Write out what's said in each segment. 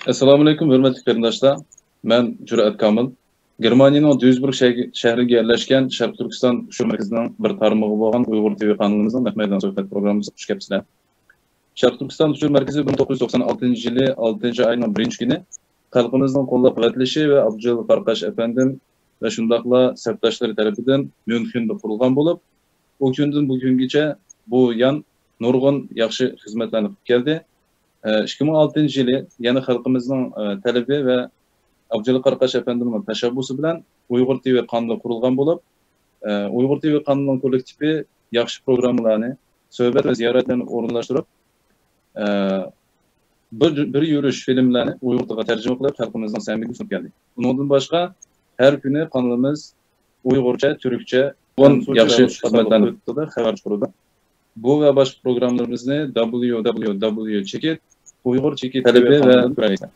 Assalomu alaykum, hurmatli qarindoshlar. Men Jur'at Kamil. Germaniyaning Duisburg shahriga yerlashgan Sharq Turkiston ushbu markazining bir tarmog'i bo'lgan Uyg'ur TV kanalımızın Mehmetdan suhbat programmasiga xush kelibsizlar. Sharq Turkiston ushbu markazi 1996-yili 6-oyning 1-kuni xalqimizning qo'llab-quvvatlashi va Abdul Farqash afandim va shundaqla sabdoshlari tomonidan Myunxenda qurilgan bo'lib, o kundan bugungacha bu yan nurg'un yaxshi xizmatlarni qilib keldi. 2006-yili yana xalqimizning talabi va Abdul Farqash afandimning tashabbusi bilan Uyg'ur TV kanali qurilgan bo'lib, Uyg'ur TV kanalining kollektivi yaxshi programmalarni, suhbat va ziyoratlarni o'rinlashtirib, bir yurish filmlarni Uyg'ur tiliga tarjima qilib xalqimizning samimiga sunib keldik. Bundan boshqa har kuni kanalimiz Uyg'urcha, Turkcha yaxshi xizmatlarni o'tadi, xabar chiqaradi. Bu va boshqa programmalarimizni www.uyg'ur.chekit talabi va ko'raysiz.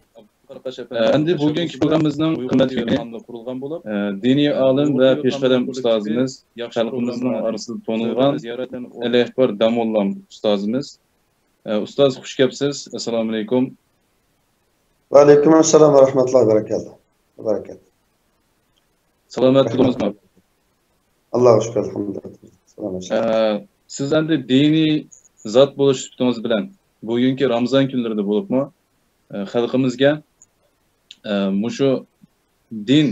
Endi bugungi programmamizning qimmatli qurilgan bo'lib, diniy olim va peshqadam ustozimiz, xalqimizning orasida tanilgan Ali Akbar Damollam ustozimiz. Ustoz xush kelibsiz. Assalomu alaykum. Va alaykum assalom va rahmatullohi va barakatuh. Salomatligingizmi? Allohga shukr, alhamdulillah. Siz endi diniy zot bo'lish suhbatingiz bilan bugungi Ramazon kunlarida bo'libmi, xalqimizga mushu din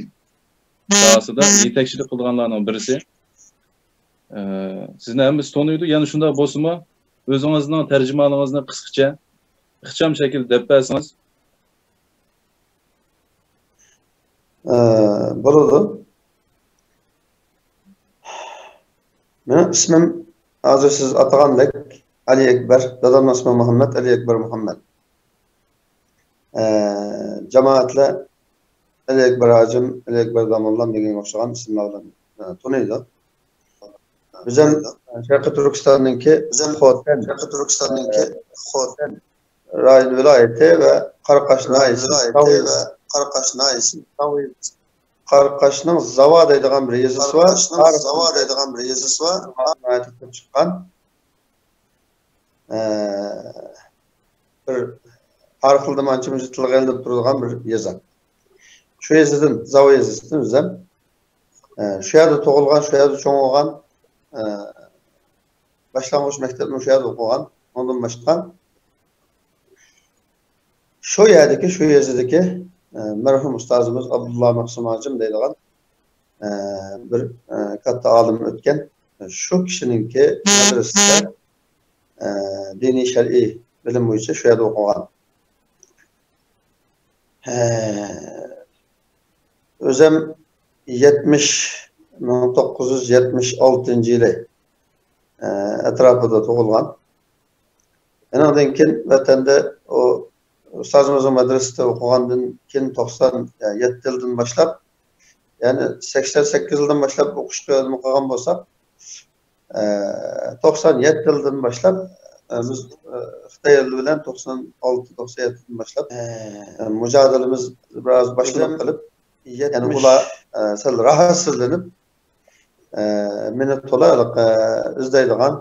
sohasida yetakchilik qilganlarning birisi. Sizni hamma tanıydı. Yani shunda bo'lsa-mu, o'zingizning tarjimonangizni qisqacha, ixcham shaklda deb bersangiz. Bo'ladi. Mening ismim hozir siz atagandek Ali Ekber, dadamning ismi Muhammad, Ali Ekber Muhammad. Cemaatle Ali Ekber Hacım, Ali Ekber Damollam degan o'xshagan ismlar bilan tanıydı. Bizim Sharq Turkistonninki Xotan rayon viloyati va Qaraqosh nahiyosi Qaraqoshning Zavo deydigan bir yezisi var. Chiqqan bir tarixli manchimiz tilga eldib turadigan bir yeza. Shu yezidan Zavo yezisidan o'zim shu yerda tug'ilgan, shu yerda cho'ng'igan, boshlang'ich maktabni shu yerda o'qigan, ondan boshqa shu yezidagi merhum ustozimiz Abdullah Maqsum Hacım deydigan bir katta olim o'tgan. Shu kishininki madrasada diniy shar'iy bilim bo'yicha shu yerda o'qigan. O'zim 1976-yili atrofida tug'ilgan. Undan keyin vatanda o ustozimizning madrasasida o'qigandan keyin 97-yildan boshlab, ya'ni 88 yildan boshlab o'qishga qilgan bo'lsak, 97 yildan boshlab biz Xitoy eli bilan 96-97dan boshlab mujodalamiz biroz boshlanib qilib, ya'ni ular sal rahatsizlanib meni to'liq izlaydigan,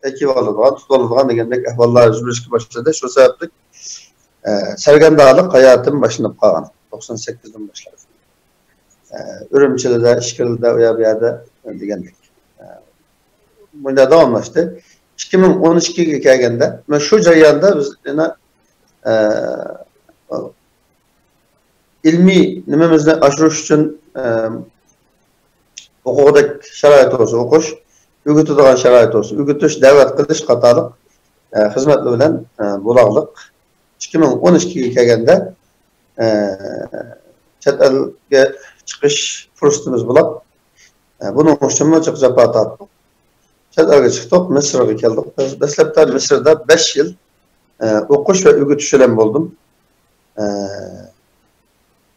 ekvivalent tutuladigan degandek ahvollar yuzlashga boshladi. Shu sababli sargandalik hayotim boshlanib qolgan 98dan boshlab. Urumchida, Ishkilda, u yerda degandek. Bunda davomlashdi. 2012ga kelganda, men shu jarayonda biz yana ilmiy nimamizni oshirish uchun huquqdek sharoit olsa o'qish, o'g'itadigan sharoit olsa o'g'itish, da'vat qilish qatorliq xizmatlar bilan bog'liq. 2012ga kelganda chet elga chiqish fursatimiz bo'lib, buning uchun mo'jiz javob topdik. Chet elga chiqdik, Misrga keldik. Dastlabda Misrda 5 yil o'qish va o'g'itish bilan bo'ldim.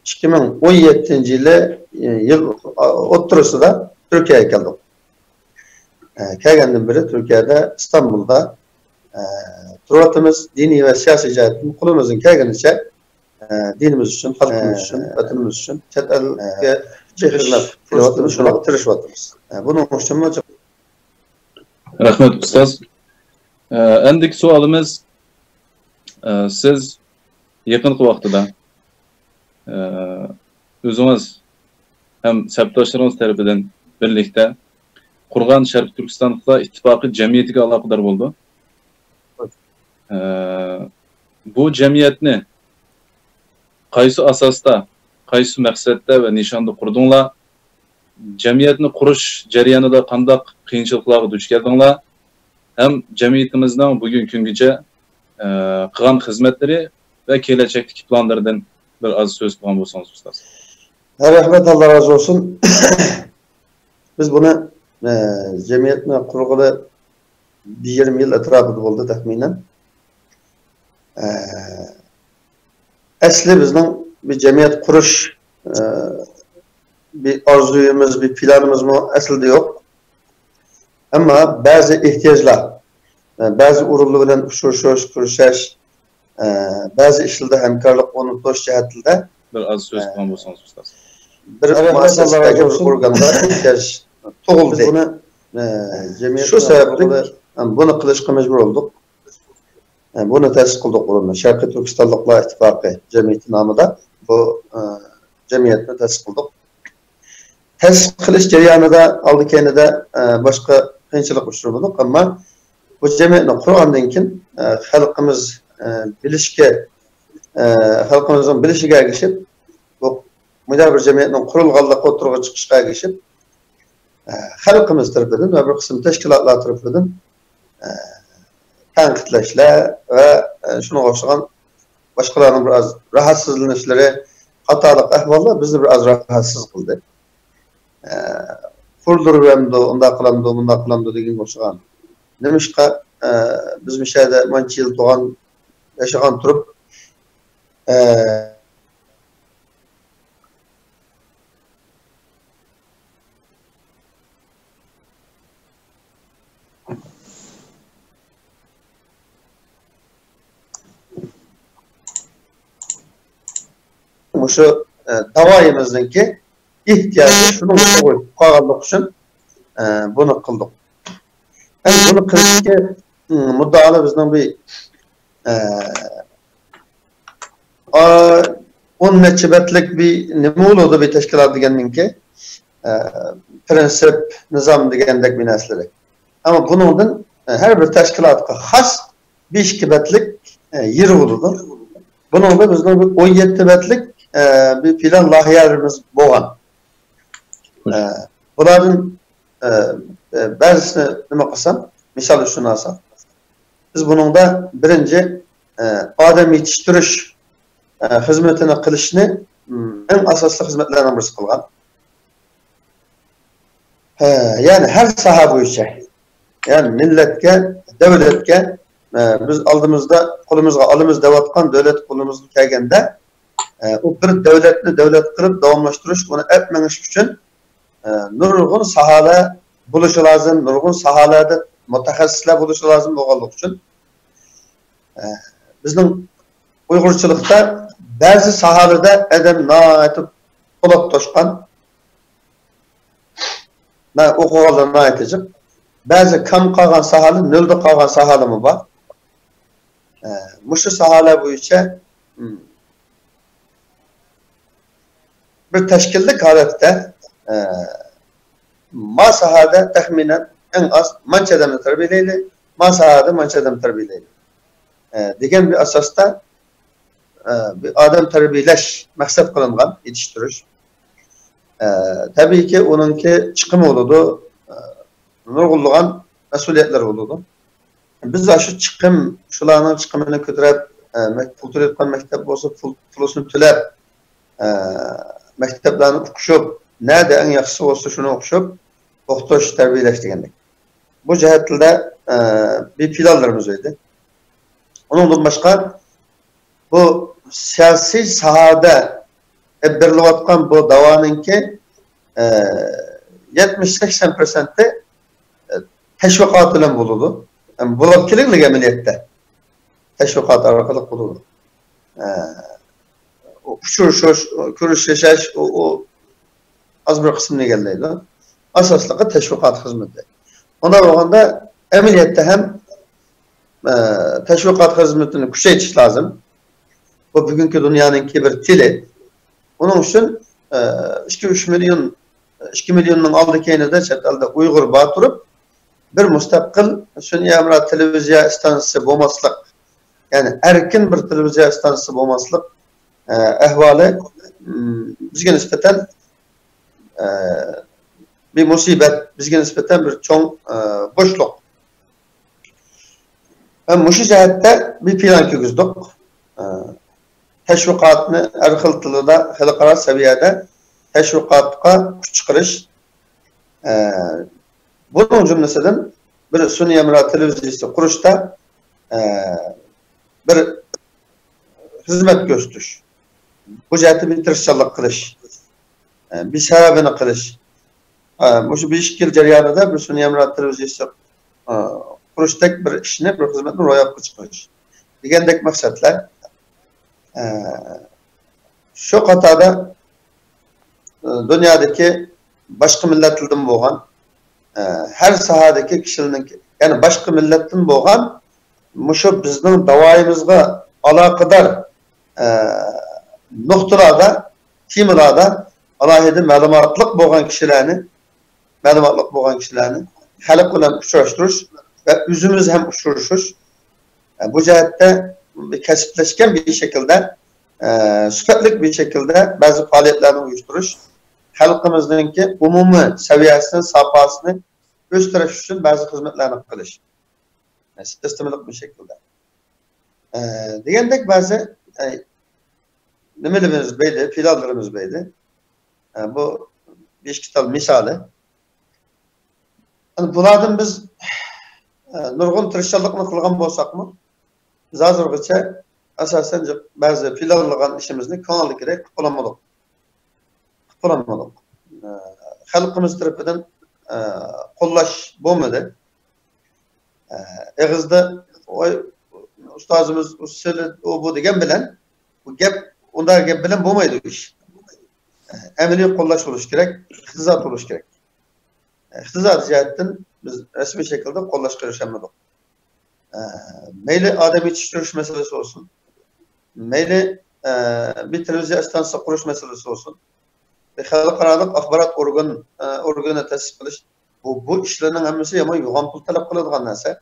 2017-yil o'ttirisida Turkiyaga keldik. Kelgandan beri Turkiyada, İstanbul'da turatımız dini ve siyasi cihetten kulumuzun kelganicha dinimiz için, halkımız için, vatanımız için chet elga hizmet qilyapmiz, shuni tirishyapmiz. Bunun uchun Rahmat ustoz. Endiki savolimiz, siz yakın vaxtida özünüz hem sepdaşlarınız tarafından birlikte kurgan Şarkı Türkistanlıkla ittifakı cemiyetiga alakadar oldu. Bu cemiyetni qaysi asasda, qaysi maqsadda ve nişanda kurdunla, cemiyetni kuruş jarayonida qandaq qiyinchiliklarga duch keldinglar, hem cemiyetimizden bugün kungacha qilgan xizmatlari ve kelajakdagi planlardan bir az söz qilgan bo'lsangiz ustoz. Rahmet, Allah razı olsun. Biz bunu cemiyetine kurgulu 20 yıl etrafında oldu tahminen. Asli bizden bir cemiyet kuruş bir arzuyumuz, bir planımız mı aslında yok. Ama bazı ihtiyaçlar, bazı urulu bilen uçuşuş, kuruşaş, bazı işlerde hemkarlık onun toş cihetinde bir az söz qilgan bo'lsangiz ustoz. Bir muassasadagi bir organda ihtiyaç doğuldu. Şu sebeple bunu kılışqa mecbur olduk. Bunu təsis qıldıq olumlu. Şarkı Türkistanlıqlar İttifaqı cemiyeti namıda bu cemiyetini təsis qıldıq. Təsis qilish jarayonida aldı kendide başka qiyinchilik uçurmadık ama bu cemiyetini qurgandan keyin xalqimiz bilishga, xalqimizning bilishiga ergishib, bu müdahale bir cemiyetinin kurulğanlığı oturuğa çıkışına geçip halkımız tarafından ve bir kısım teşkilatlar tarafından tenkitleşler ve şuna başlayan başkalarının biraz rahatsızlanışları, hatalık ahvallar bizi biraz rahatsız kıldı. Kurdururamdı, onda kılamdı, bunda kılamdı degen başlayan. Demişka biz bir şeyde mançı yıl doğan yaşayan turup şu davayımızdaki ihtiyacı şunu koyup kağanlık için bunu kıldık. Yani bunu kıldık müddalı bizden bir 10 meçhebetlik bir nime oldu bir teşkilat degenin ki prensip, nizam degendek bir nesleri. Ama bunun her bir teşkilatka has 5 kibetlik yeri oldu. Bunun da bizden bir 17 betlik bir plan lahiyelerimiz boğan. Bunların bazısını nime kılsam, misal şunu alsam. Biz bunun da birinci adam yetiştiriş hizmetini kılışını en asaslı hizmetlerden birisi kılgan. Yani her saha boyunca, yani milletke, devletke biz aldığımızda kolumuzga alımız devatkan devlet kolumuzga kelgende o bir devletni devlet kılıp davamlaştırış, onu etmeniş için nurgun sahala buluşu lazım, nurgun sahalarda mutahassisler buluşu lazım boğanlık için. Bizning Uyg'urchilikda bazı sahalarda adam naaytib qulab toshqan, o'qiganlar naaytijib, bazı kam qolgan sahalı, nolda qolgan sahalimi bor. Mushu sahalar bo'yicha bir tashkillik holatda ma sahada taxminan en az mancha odamni tarbiyalaydi, ma sahada mancha odam tarbiyalaydi. Degan bir asosda bir adam tarbiyalash maqsad qilingan, yetiştirish. Tabii ki onunki chiqimi bo'ladi, nurg'unlagan mas'uliyatlar bo'ladi. Biz shu chiqim, shularning chiqimini ko'tarib, pul to'layotgan maktab bo'lsa, pulini to'lab, maktablarni o'qishib, nerede en yaxshisi bo'lsa shuni o'qishib, o'qitish, tarbiyalash degandek. Bu jihatda bir planlarımız edi. Onundan başka bu siyasi sahada birleşen bu davanınki 70-80% teşvikat ile bulundu. Yani bulakçılıkla ameliyette teşvikat arkalık bulundu. Kuruşlaşış o az bir kısmına geldiydi. Asaslığı teşvikat hizmeti. Ona bakanda ameliyette hem teşvikat hizmetini kuşaytiş lazım. bu bugünkü dünyanınki bir tili. Onun için 2-3 milyon 2 milyonun aldı kenarda çatalda Uygur batırıp bir müstakil Sünni Emra televizyon istansiyası bulmaslık, yani erkin bir televizyon istansiyası bulmaslık ehvali bizge nispeten bir musibet, bizge nispeten bir çoğun boşluk. Muşu cihette bir plan köküzdük. Teşvikatını erkıltılıda, halkara seviyede teşvikatka çıkarış. Bunun cümlesinden bir Sünni Emra televizyonu kuruşta bir hizmet gösteriş. Bu cihette bir tırışçılık kılış. Bir sebebini kılış. Bu bir işkil ceryanında bir Sünni Emra televizyonu kuruştak bir işini, bir hizmetini royap çıkarış. Digendek maksatlar şu katada dünyadaki başka milletlerden boğan her sahadaki kişilerin, yani başka milletten boğan muşu bizden davayımızga alakadar noktalarda, timilada alahide malumatlık boğan kişilerini halk ile uçuruşturuş ve üzümüz hem uçuruşuş. Bu cihette kesipleşken bir şekilde süpetlik bir şekilde bazı faaliyetlerini uyuşturuş, halkımızdaki umumi seviyesinin safhasını gösteriş için bazı hizmetlerini kılış. Sistematik bir şekilde. Digendek bazı nemelerimiz beydi, filallarımız beydi. Bu bir kitap misali. Bunlardan biz nurgun tırışçılıkını kılgan bolsak mı? Biz hazırgıça asasen bazı filallıgan işimizni kanalı gerek kıpılamadık. Halkımız tarafından kollaş bulmadı. Eğizde ustazımız o bu degen bilen bu gep onda gep bilen bulmaydı bu iş. Emeli kollaş oluş gerek, ihtizat oluş gerek. İhtizat cihetten biz resmi şekilde kollaş görüşemedik. Meyli ademi yetiştiriş meselesi olsun, meyli bir televizyon istansiyası kuruş meselesi olsun, halkaralık akbarat organı tesis kılış, bu işlerin hemmesi yaman yuğan pul talep kıladigan narsa.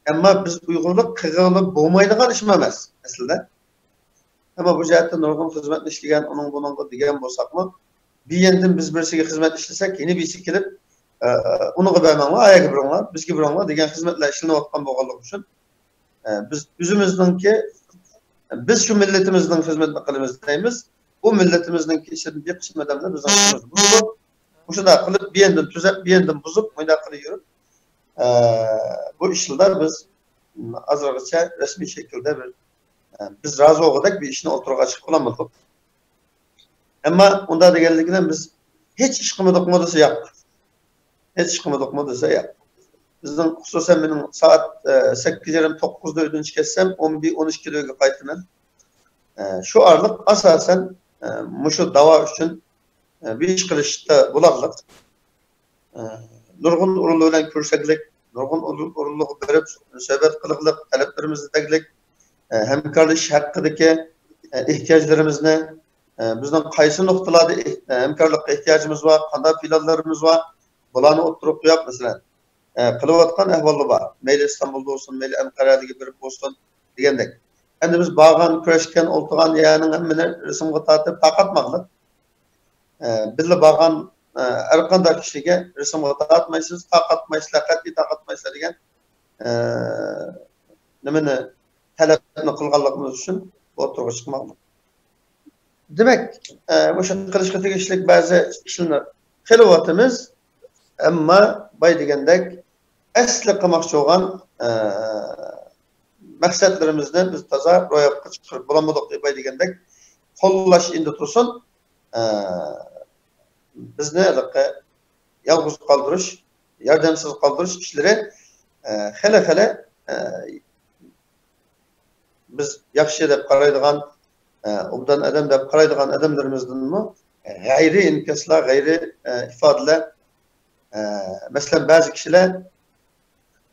Ama biz Uygurluk kıgılı bulmaydigan iş emas aslında. Ama bu cihetten nurgun hizmet işleyen, onun bunun diyen bolsak mı? Bir yeniden biz birisiga hizmet işlesek, yeni birisi kelip onu vermemle, ayağı bırakma, biz gibi bırakma diyen hizmetler işlenip atkan boğalık için. Biz üzümüzdeki, biz şu milletimizden hizmetini kılımızdayız. Bu milletimizden işlerin bir kısım adamlar bizden kılımız. Bu şunda kılıp bir yeniden tüzep, bir yeniden bozup, mıyda kılıyoruz. Bu işler biz azırgıça resmi şekilde biz razı olmadık bir işini oturup açık bulamadık. Ama onda da geldiğinden biz hiç iş kılmadık modası yaptık. Bizden hususen benim saat 8:30-9'da ödünç kessem 11-12 kiloya kaytınan. Şu ağırlık asasen muşu dava için bir iş kılışta bularlar. Nurgun uruluğuyla kürseglik, nurgun uruluğu verip söhbet kılıklık, taleplerimizi teklik, hemkarlış hakkındaki ihtiyaçlarımızı, bizden kaysı noktalarda hemkarlık ihtiyacımız var, kanda filallarımız var, bulanı oturup yap mesela. Kılıvatkan ehvallı var. Meyli İstanbul'da olsun, meyli Ankara'da gibi bir olsun digendek. Şimdi biz bağın, küreşken, oltuğan yağının hemmine resim gıtatı takatmaklık. Biz de bağın erkanda kişiye resim gıtatmaysınız, takatmaysınız, katli takatmaysınız diyen nemini talepini kılganlığımız için oturuğa çıkmaklık. Demek, bu şekilde kılışkıtı kişilik bazı işler kılıvatımız ama bay degendek asli kılmakçı olan maksatlarımızdan biz taza royapka çıkarıp bulamadık diye bay degendek kollaş indi tursun biz ne alaka yalnız kaldırış, yardımsız kaldırış kişileri hele biz yakşı dep qaraydigan, obdan adam dep qaraydigan adamlarımızdan mı gayri inkaslar, gayri ifadeler mesela bazı kişiler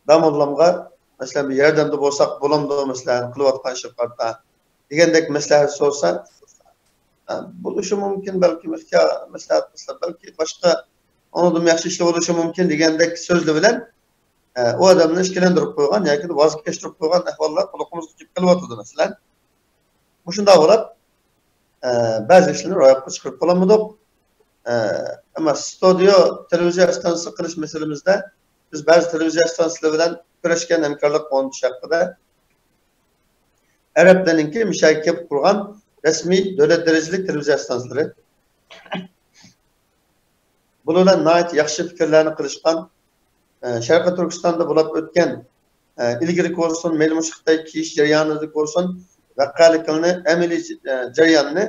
damollamga mesela bir yardımda bolsak bulamdı mesela kılıvatkan şirkatda degandek maslahat sorsa bo'lishi mumkin, balki maslahat qilsa, balki boshqa onadan yaxshi ishlar bo'lishi mumkin degandek so'zli bilan o odamni ishkilantirib qo'ygan yoki voz kechirib qo'ygan ahvollar quloqimizga kelib kelyotdi. Masalan, shunday bo'lib ba'zi ishlarni ro'yobga chiqarib qolamadik. Ama studio televiziya stansiyasi qilish masalamizda biz ba'zi televiziya stansiyalari bilan kurashgan hamkorlik qonuniy haqida Arablarninki musharakka qurgan rasmiy davlat darajali televiziya stansiyalari bulardan nayt yaxshi fikrlarni qilishgan Sharqi Turkistonda bo'lib o'tgan ilgari ko'rsin, mayli mushaqday kiyish jarayonida ko'rsin, vaqaliklarni amaliy jarayonni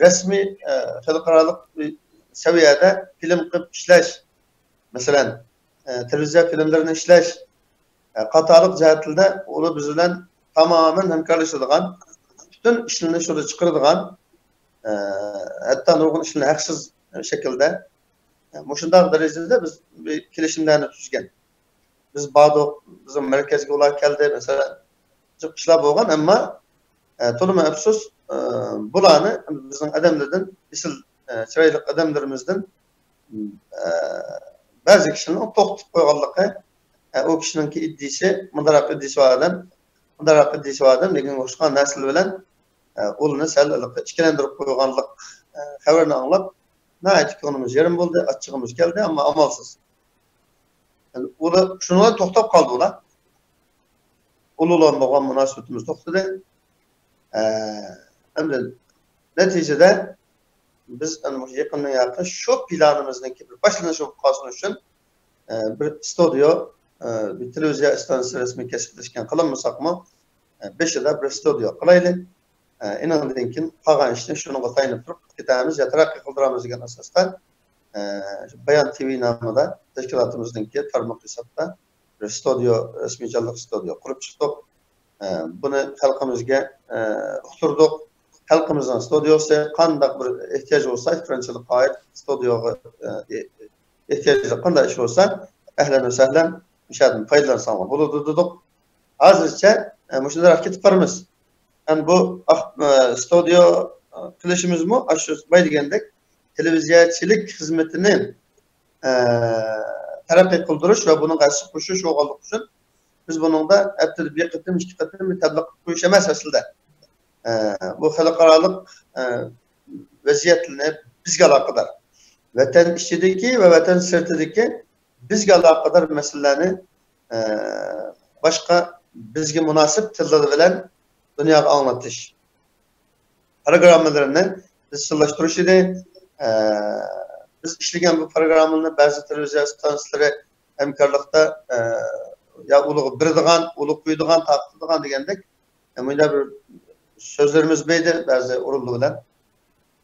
rasmiy xalqaro seviyede film qilib ishlash, masalan televiziya filmlarini ishlash qatorliq jihatlarda ular biz bilan tamamen hamkorlashadigan, bütün ishlarni shuni chiqaradigan, hatto nurg'un ishlarni haqsiz shaklda shunday darajada biz kelishimlarni tuzgan. Biz Bağdoq, bizim merkezga ular keldi, mesela ishlar bo'lgan, ammo to'lima afsus bularni bizning adamlardan isil chiroyli odamlarimizdan ba'zi kishilarni to'xtatib qo'yganligi, o kishininki iddisi mundaroq iddisi odam lekin boshqa nasl bilan o'lni sal ikkilantirib qo'yganlik xabarini anglab nayt ko'nglimiz yerim bo'ldi, achchig'imiz keldi, ammo amalsiz. Ular shundan to'xtab qoldi ular. Ularga bo'lgan munosabatimiz to'xtadi. Endi neticede biz yaqindan yaqin shu planimizniki bir boshlanishi bo'lib qolsin uchun bir studio, bir televiziya stansiyasi rasmiy kasblashgan qilinmasaqmi 5'da bir studio qilaylik. Inandan keyin qolgan ishni shunga tayinib turib ketamiz, ya taraqqiy qildiramiz degan asosda Bayan TV nomida tashkilotimizniki tarmoq hisobda bir studio, rasmiychilik studio qurib chiqdik. Buni xalqimizga uqtirdik. Halkımızın stüdyosu qandaq bir ihtiyaç olsa, Fransızlık ait stüdyoga ihtiyacı qanday iş olsa, ahlan ve sahlan müşahidin faydalansanlar buludu dedik. Hazırca müşahidler ketib baramiz. Yani bu stüdyo qilishimiz mi? Aşu bay degandek televiziyachilik xizmatini taraqqiy qildirish va buni qarshi qo'shish o'g'irlik uchun biz buningda haftada bir qatim, ikki qatim tatbiq qo'yish emas aslida. Bu xalqarалық vaziyetlerine bizge alakadar. Vatan içindeki ve vatan sırtındaki bizge alakadar meselelerini başka bizge münasip tılları bilen dünyaya anlatış. Programlarını biz sırlaştırış idi. Biz işleyen bu programlarını bazı televizyon stansiyları hemkarlıkta ya uluğu birdiğen, uluğu kuyduğan, taktıdığan degandek böyle bir sözlerimiz beydi bazı urulduğundan.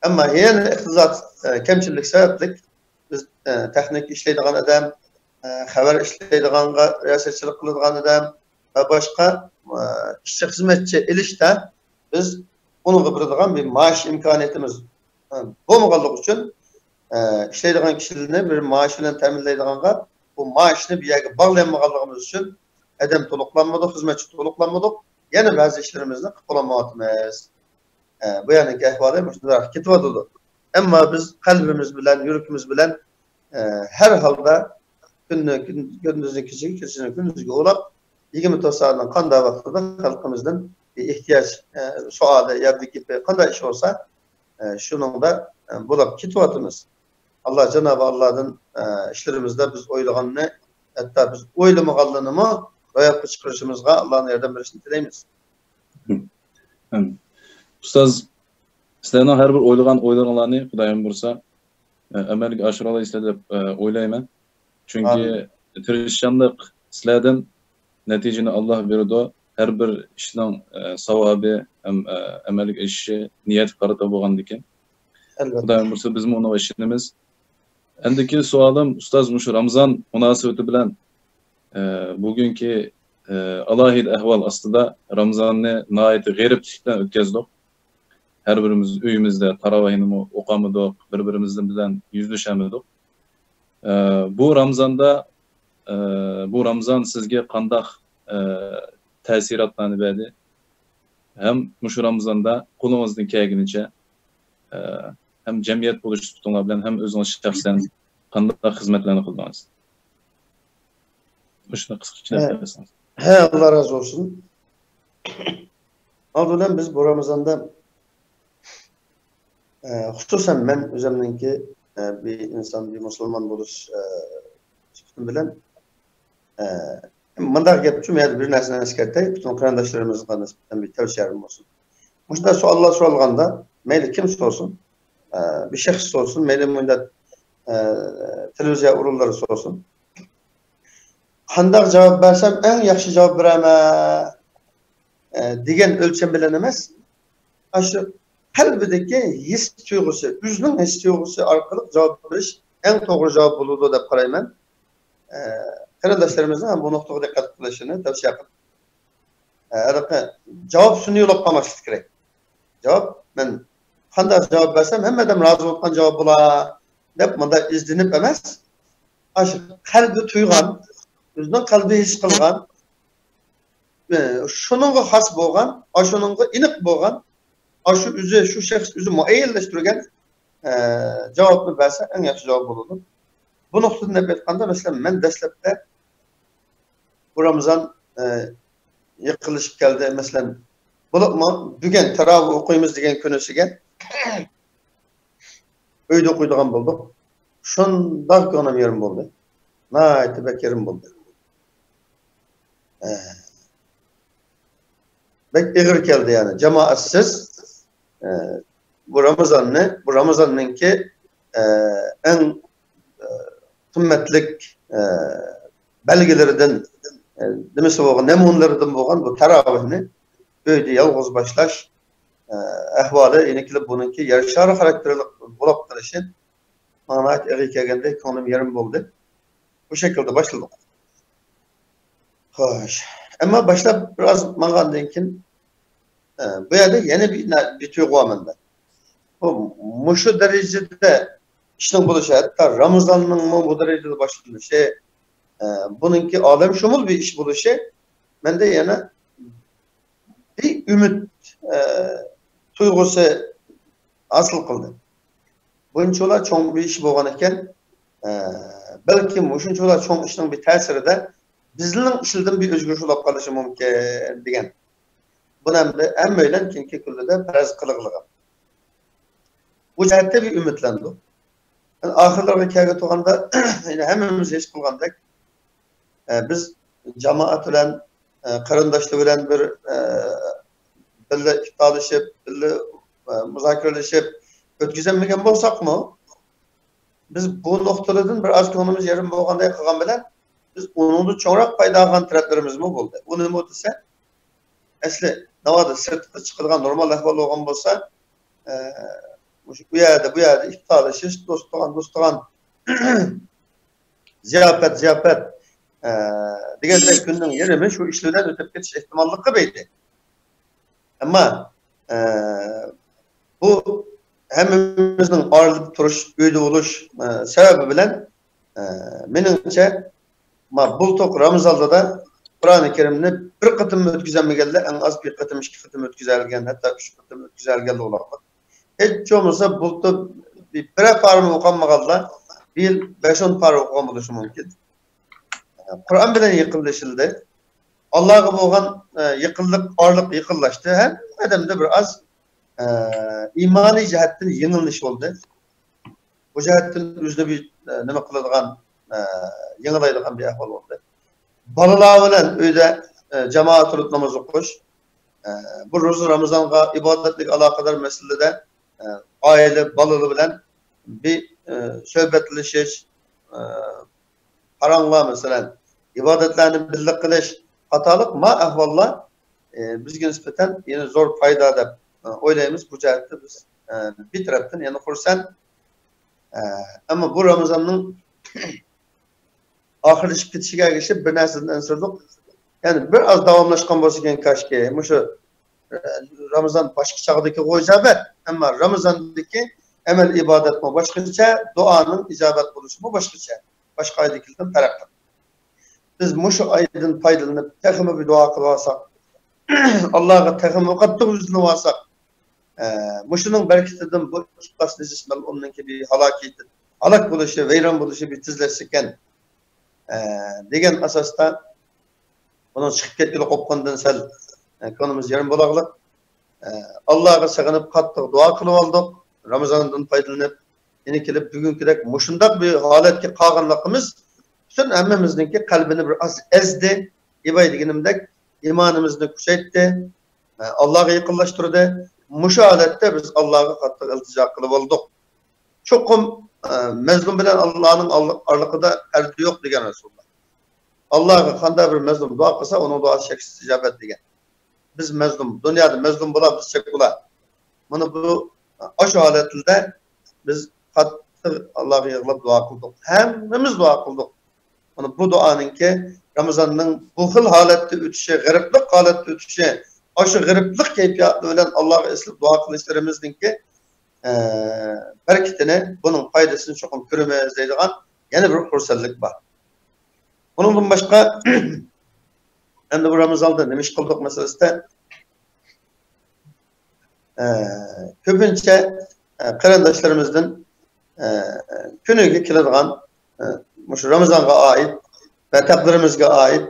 Ama yine ihtizat kemçilik sebeplik biz teknik işleydiğen adam, haber işleydiğen, riyasetçilik kıldığın adam ve başka işçi hizmetçi ilişte biz onu kıbrıdığın bir maaş imkaniyetimiz bulmadığı için işleydiğin kişilerini bir maaşıyla teminleydiğince bu maaşını bir yere bağlayamadığımız için adam toluklanmadık, hizmetçi toluklanmadık. Yani bazı işlerimizde kıpılamadığımız bu yanındaki ahvali müşteriler kitvadıdır. Ama biz kalbimiz bilen, yürekimiz bilen her halde gündüzün kişinin gündüzü olap 20 saatinin kanda vaktinde halkımızdan bir ihtiyaç sualı ya bir gibi kanda iş olsa şunun da bulup kitvadımız. Allah Cenab-ı Allah'ın işlerimizde biz oylaganını hatta biz oylamağallığını mı ro'yobga chiqarishimizga Allohning yordam berishini tilaymiz. Ustoz, sizlarning har bir o'ylaganlarni Xudoyim bo'lsa, amalga oshira olasizlar deb o'ylayman. Chunki tirishchanlik sizlardan natijani Alloh beradi. Har bir ishning savobi ham amalga oshishi niyat qarata bo'lgandan keyin. Xudoyim bo'lsa biz uni ishimiz. Endiki savolim ustoz mushu Ramazon munosabati bilan bugünkü alohida ahvol ostida Ramazonni nihoyatda g'eriblikdan o'tkazdik. Har birimiz uyimizda tarovehni o'qamadik, bir-birimiz bilan yuzlashamadik. Bu Ramazon sizga qanday ta'sirotlarni berdi? hem muşu Ramazanda kulumuzdan kelginiçe hem cemiyet buluş tutumlar bilen hem özünüz şahsen qanday xizmetlerini qıldınız. Şunu kısaca aytsanız. He, Allah razı olsun. Aldıdan biz bu Ramazan'da hususen ben özümdeki bir insan, bir Müslüman buluş çıktım bilen mındak yapıcım ya bir nesne eskertey, bütün karandaşlarımızdan nisbeten bir tavsiyem olsun. Muşda suallar sorulganda, meyli kimse olsun, bir şahıs olsun, meyli mündət televizyon urulları olsun. Qandaq cevap versem en yaxşı cevap vereme degan ölçem bilen emas. Aşı kalbideki his tuygusu, özünün his tuygusu arkalık cevap veriş en doğru cevap bulundu dep qarayman. Qarindoshlarimizni bu nuqtaga diqqat qilishini tavsiya qilib. Cevap şunu yo'lab qolmaslik kerak. Cevap men qanday cevap versem hammadan rozi bo'lgan javob bo'lar deb menda izlanib emas. Aşı qalbi tuygan, özünün qalbi his qilgan, şununğa xas bo'lgan, şununğa iniq bo'lgan, şu özü, şu şəxs özü muayyenləşdirən cavabını versə en yaxşı cavab olur. Bu noktada ne aytganda, mesela ben dəstləbdə bu Ramazan yıkılışıp geldi. Mesela bulupma bugün teravih okuyumuz degan kunisiga uyda okuyduğum bulduk. Şundaq ko'nglim yerim bo'ldi. Nayt bekerim bo'ldi. Bek ig'ir keldi yani. Cemaatsiz bu Ramazan'ınki en kıymetlik belgelerinden demesi bo'lgan, namunlardan bo'lgan bu taravihni uyda yalğız başlaş ahvoli enikilib buniki yarışar karakterli bo'lib qilishi manat eri kelganda ko'nglim yerim bo'ldi. Bu şekilde başladık. Hoş. Ama başlab biraz mangandan keyin bu yerda yana bir tuyg'u menda. Bu mushu darajada ishning bo'lishi, hatto Ramazonning bu darajada boshlanishi, buningki olamshumul bir ish bo'lishi menda yana bir umid tuyg'usi asıl qildi. Bunchalar cho'ng bir ish bo'lgan ekan, balki shunchalar cho'ng ishning bir ta'sirida bizning ishildan bir o'zgarish bo'lib qolishi mumkin degan. Buni hamma bilan keyingi kunlarda faraz qiliqligim. Bu jihatda bir umidlandim. Yani ahirlarga kelgan to'g'anda yine hammamiz his qilgandek biz jamoat bilan qarindoshlar bilan bir birga iftorlashib, birga muzokaralashib o'tkazolmagan bo'lsakmi, biz bu nuqtalardan bir az ko'nglimiz yerim bo'lganday qilgan bilan biz uningni cho'ngroq paydo qilgan taraflarimizmi bo'ldi. U nima desa, asli navoda sirtqa chiqilgan normal ahvol bo'lgan bo'lsa, bu yerda iftorlashish, do'stog'an ziyofat degandek kunning yerimi shu ishlardan o'tib ketish ehtimolli ko'paydi. Ammo bu hammamizning ayrılib turish, uyda bo'lish sababi bilan meningcha bultoq Ramazonda Qur'oni Karimni bir qatim o'tkazolmaganlar en az bir qatim, ikki qatim o'tkazilgan, hatto 3 qatim o'tkazilgan bo'ladi. Hiç olmasa bultu bir parma okunmaganlar bir 5-10 para okugan bo'lishi mumkin. Qur'on bilan yiqilishildi. Allohga bo'lgan yiqillik, orliq yiqillashdi. Ham odamda bir az imoniy jihatdan yengilish bo'ldi. Bu jihatdan o'zida bir nima qiladigan, yengilaydigan bir ahvol bo'ldi. Bolalar bilan uyda jamoat turib namoz o'qish, bu ro'za Ramazonga ibodatlik aloqador masalada aile balalı bilen bir sohbetleşiş, paranla mesela ibadetlerini birlik kılış hatalık ma ahvallar bizge nispeten yine zor fayda da oylayımız bu cihette biz bir taraftan yani kursan ama bu Ramazan'ın ahirleşip bitişine geçip bir nesilden sürdük. Yani biraz davamlaşkan bolsa kaşke şu Ramazan başka çağdaki o icabet ama Ramazan'daki emel ibadet mi başkaça, duanın icabet buluşu mu başkaça. Başka aydakilerden farklı. Biz şu aydan faydalanıp tekrar bir dua kılarsak, Allah'a tehim ukattık yüzünü vasak. Muşunun berketinden bu çıkkas necisinden onunki bir halak buluşu, veyran buluşu bir tizleşsiken degen asasta onun çıkıp ketmeli kopkandan sel konumuz yarım bulaklık. Allah'a sığınıp kattık, dua kılıp aldık. Ramazan'dan faydalanıp yine kelip bugünküdek muşundak bir haletki kağanlığımız bütün emmemizdeki kalbini bir az ezdi. İbay degenimdek imanımızı kuşayttı. Allah'a yakınlaştırdı. Muşu adette biz Allah'a kattık iltica kılıp aldık. Çokum mezlum bilen Allah'ın arlıkıda erdi yok degen Resulullah. Allah'a kanda bir mezlum dua kılsa onun duası şeksiz icabet degen. Biz mezlum, dünyada mezlum bula, biz çek bula. Bunu bu aşu haletinde biz kattık Allah'a yığılıp dua kıldık. Hemimiz dua kıldık. Bu duanın ki Ramazan'ın bu hıl halette ütüşe, gariplik halette ütüşe, aşu gariplik keyfiyatlı olan Allah'a eslip dua kılışlarımızdın ki bereketini, bunun faydasını çok körümeye zeydiğen yeni bir kursallık var. Bunun başka hem de bu Ramazan'da demiş kıldık meselesi de köpünçe karandaşlarımızdan künüge kiladiğen Ramazan'a ait ve takdirimizge ait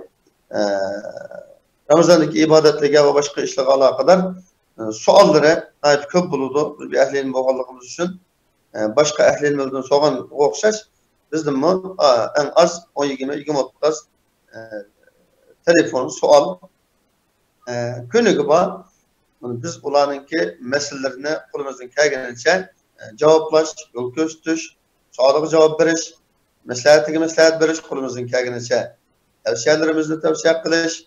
Ramazan'daki ibadetliğe ve başka işlerle alakadar sualları ait köp buludu. Bir ehlinin boğallığımız için başka ehlinimizden soğan okşaş bizim en az 10-20-30 telefon, sual künüge var. Biz ulanınki meselelerine kulumuzun kelgeniçe cevaplaş, yol göstüş, sağlıklı cevap veriş, meslehat veriş kulumuzun kelgeniçe tavsiyelerimizi tavsiye kılış,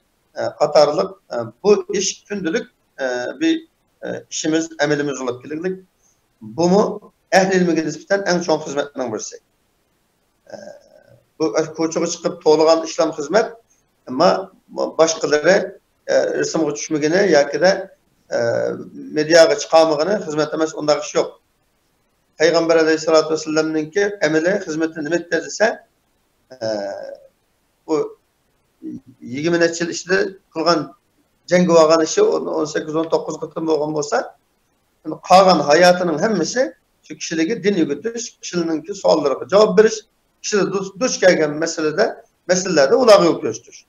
katarlık bu iş kündülük bir işimiz, emelimiz olup gelirdik. Bu mu ehli ilmiye nispeten en çok hizmetinin birisi. Bu koçuğa çıkıp toğlayan İslam hizmet ama başkaları resim düşmegine ya da medyaga çıkamagını hizmet emez ondaki iş yok. Peygamber Aleyhisselatü Vesselam'ın ki emeli hizmetini nimet dediyse bu 20 neçil işte kılgan cengi vagan işi 18-19 kıtım olgan olsa kalan hayatının hemmesi şu kişiliği din yürütüş, kişinin ki soğallara cevap veriş, kişide duş gelgen meselelerde ulağı yok göstür.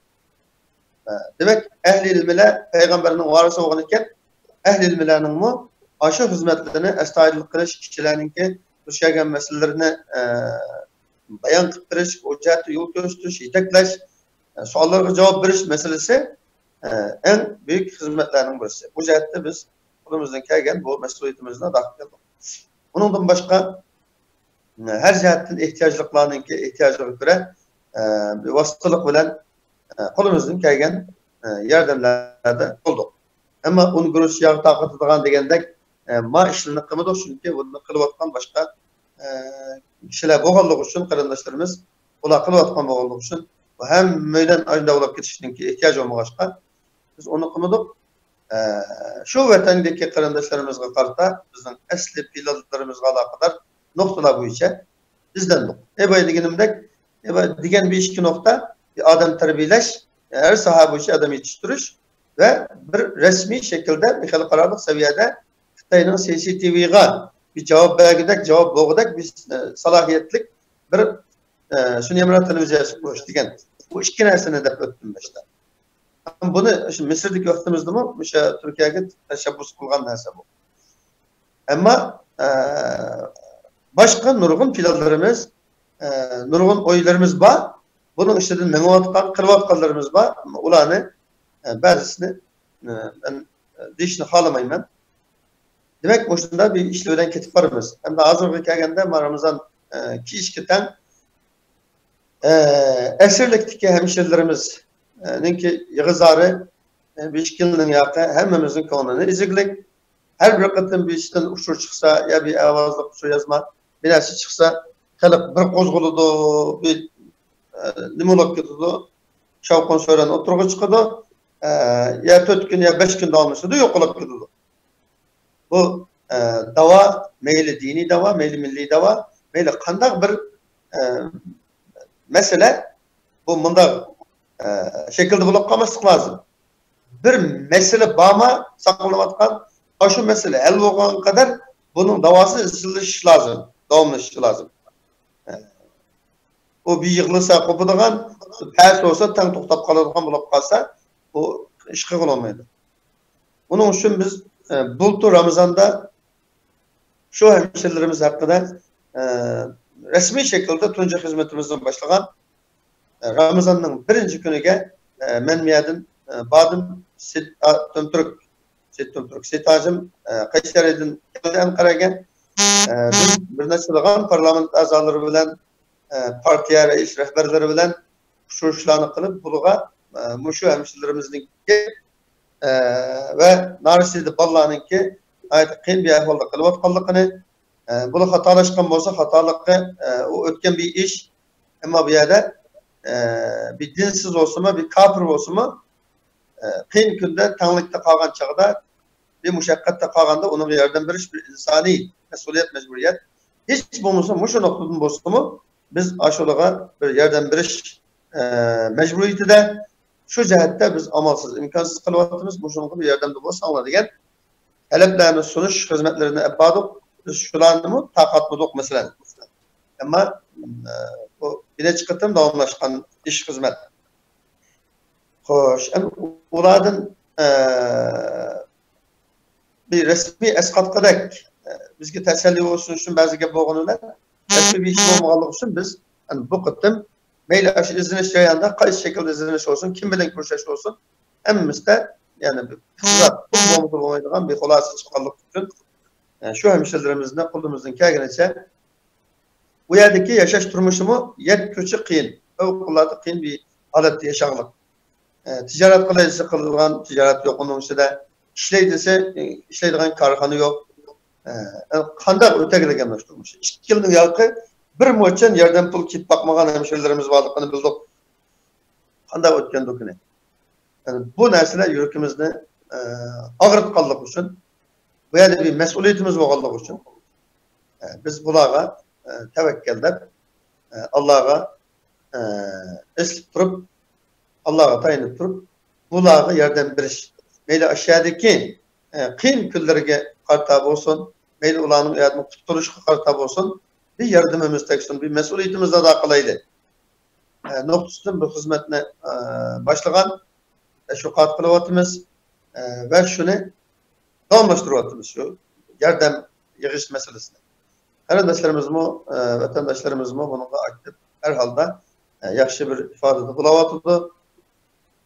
Demek ehli ilmile peygamberinin varisi olan iken ehli ilmilerin mu aşı hizmetlerini estağfurullah kılış kişilerin ki duş gelgen meselelerini bayan kıttırış, ucatı yol göstür, yetekleş, soğallara cevap veriş meselesi en büyük hizmetlerinin birisi. Bu cihette biz kulumuzdan kelgen bu mesuliyetimizden dahil olduk. Bunun başka her cihetten ihtiyaçlıklarının ki ihtiyaçlara göre bir vasıtalık bilen kulumuzdan kelgen yardımlarda olduk. Ama onu görüş yağı takip edilen degende ma işlerini kılmadık çünkü bunu kılıvatkan başka kişiler boğallık için kardeşlerimiz buna kılıvatkan boğallık için hem meydan ayında olup geçişinin ki ihtiyaç olma başka biz onu kılmadık. Şu vatandaki kardeşlerimizle karta bizim esli pilatlarımızla alakadar noktalar bu içe bizden. Ebay degenimde digen bir iki nokta bir adam terbiyeleş, her saha bu işi adam yetiştiriş ve bir resmi şekilde bir halkaralık seviyede Kıtay'ın CCTV'ye bir cevap belgedek, cevap boğudek bir salahiyetlik bir Süneyman televizyası kurmuş digen. Bu iki nesine de öttüm işte. Bunu şimdi Mısır'daki vaktimizde mi? Türkiye'ye teşebbüs kılgan neyse bu. Ama başka nurgun planlarımız, nurgun oylarımız var. Bunun işte menüvatkan, kırvatkanlarımız var. Ulanı bazısını ben dişini halamayım ben. Demek boşunda bir işle öden ketip varımız. Hem de az önce gelgende aramızdan ki işketen esirlikteki hemşerilerimiz ki yığızarı bir işkilinin yakı hemmemizin konunu iziglik. Her bir kıtın bir işten uçur çıksa ya bir avazlık uçur yazma bir nesi çıksa kalıp bir kozguludu bir limolog gidiyordu. Şavkon söylen oturuğa çıkıyordu. Ya 4 gün ya 5 gün dalmıştı yok olup gidiyordu. Bu dava meyli dini dava, meyli milli dava, meyli kandak bir mesele bu bunda şekilde bulup kalması lazım. bir mesele bağma saklanıvatkan, şu mesele el olgan kadar bunun davası ısılış lazım, davamlaşışı lazım. O bir yığılırsa kopuduğun, pers olsa tam toktap kalırken bulup kalsa, o işe olamaydı. Bunun için biz bultu Ramazan'da şu hemşerilerimiz hakkında resmi şekilde tunca hizmetimizden başlayan Ramazan'ın birinci günüge men miyadın badım Sit Hacım Kayseri'den Ankara'ya bir nesilgan parlament azaları bilen partiya reis rehberleri bilen şuruşlarını kılıp buluğa muşu hemşerilerimizin ve narisiydi ballarının ki ayet kıyın bir ahvalda kılıvat kallıkını bunu hatalaşkan olsa hatalıkı o ötken bir iş ama bir yerde bir dinsiz olsun mu bir kafir olsun mu kıyın günde tanrılıkta kalgan çağda bir muşakkatta kalganda onun bir yerden bir insani mesuliyet mecburiyet hiç bulunsa muşu noktadan olsun mu biz aşılığa bir yerden bir iş mecburiyeti de şu cihette biz amalsız, imkansız kılvatımız bu bir yerden de olsa anladıkken taleplerini sunuş hizmetlerini ebadık, biz şularını mı takatmadık mesela. Ama bu bine çıkıtım davamlaşkan iş hizmet. Hoş, uladın bir resmi eskat kadek bizge teselli olsun için bazı gibi boğunular resmi bir iş olmalı için biz bu kıttım Meyli aşı iziniş yayanda kaç şekilde iziniş olsun, kim bilen kurşaş olsun. Emmimizde yani bir kızlar, bu boğmaydıgan bir kolası çıkarlık için şu hemşerilerimizden kulumuzun kâgenice bu yerdeki yaşaş durmuşumu yer küçük kıyın. Okullarda kıyın bir adet yaşanlık. Ticaret kılayıcısı kılınan ticaret yok. Onun üstünde işleydiyse işleydiğin karhanı yok. Kandak öteki gelmiştirmiş. 2 yılın yakı bir moçen yerden pul kit bakmagan hemşerilerimiz varlıkını bildik. Kandak ötken dokune. Yani bu nesile yürükümüzde ağırlık kaldık için bu yerde bir mesuliyetimiz var için biz bulağa tevekkelde Allah'a eslip durup Allah'a tayinip durup bulağa yerden bir iş meyli aşağıdaki kıyım küllerine kartab olsun meyli ulanın yardımı tutuluşu kartab olsun bir yardımımız teksin bir mesuliyetimiz de dakalaydı. Noktasının bu hizmetine başlayan şu katkılavatımız ve şunu tamamlaştırıvatımız şu yardım yığış meselesine. Kardeşlerimiz mi, vatandaşlarımız mı bununla aktif her halde yakışı bir ifadede bulavatıdı.